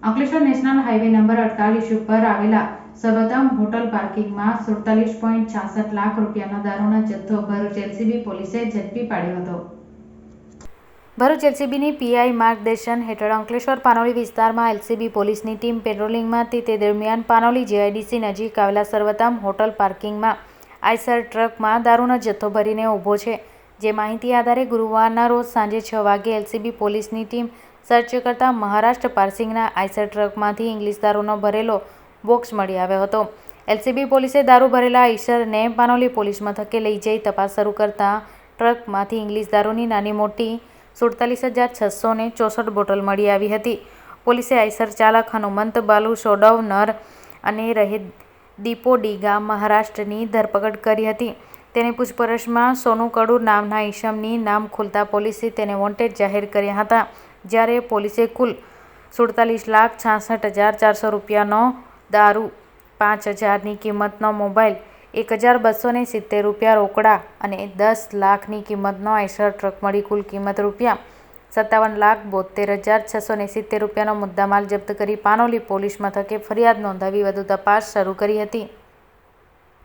Ankleshwar national highway number 48 ઉપર આવેલા સર્વોત્તમ હોટલ પાર્કિંગમાં 47.66 લાખ રૂપિયાનો દારૂનો જથ્થો ભરૂચ એલસીબી પોલીસે ઝડપી પાડ્યો હતો। ભરૂચ એલસીબીની પીઆઈ માર્ગદર્શન હેઠળ અંકલેશ્વર પાનોલી વિસ્તારમાં એલસીબી પોલીસની ટીમ પેટ્રોલિંગમાં હતી। તે દરમિયાન પાનોલી જીઆઈડીસી નજીક આવેલા સર્વોત્તમ હોટલ પાર્કિંગમાં આઈસર ટ્રકમાં દારૂનો જથ્થો ભરીને ઊભો છે। જે માહિતી આધારે ગુરુવારના રોજ સાંજે 6 વાગ્યે એલસીબી પોલીસની ટીમ સર્ચ કરતા મહારાષ્ટ્ર પાર્સિંગના આઈસર ટ્રકમાંથી ઇંગ્લિશ દારૂનો ભરેલો બોક્સ મળી આવ્યો હતો। એલસીબી પોલીસે દારૂ ભરેલા આઈસરને પાનોલી પોલીસ મથકે લઈ જઈ તપાસ શરૂ કરતા ટ્રકમાંથી ઇંગ્લિશ દારૂની નાની મોટી 47,664 બોટલ મળી આવી હતી। પોલીસે આઈસર ચાલક હનુમંત બાલુ સોડવનર અને રહે દીપોડી ગામ મહારાષ્ટ્રની ધરપકડ કરી હતી। તેની પૂછપરછમાં સોનુ કડુર નામના ઈસમની નામ ખુલતા પોલીસે તેને વોન્ટેડ જાહેર કર્યા હતા। જ્યારે પોલીસે કુલ 47,66,400 રૂપિયાનો દારૂ, 5,000ની કિંમતનો મોબાઈલ, 1,270 રૂપિયા રોકડા અને 10 લાખની કિંમતનો આઈસર ટ્રક મળી કુલ કિંમત રૂપિયા 57,72,670 રૂપિયાનો મુદ્દામાલ જપ્ત કરી પાનોલી પોલીસ મથકે ફરિયાદ નોંધાવી વધુ તપાસ શરૂ કરી હતી।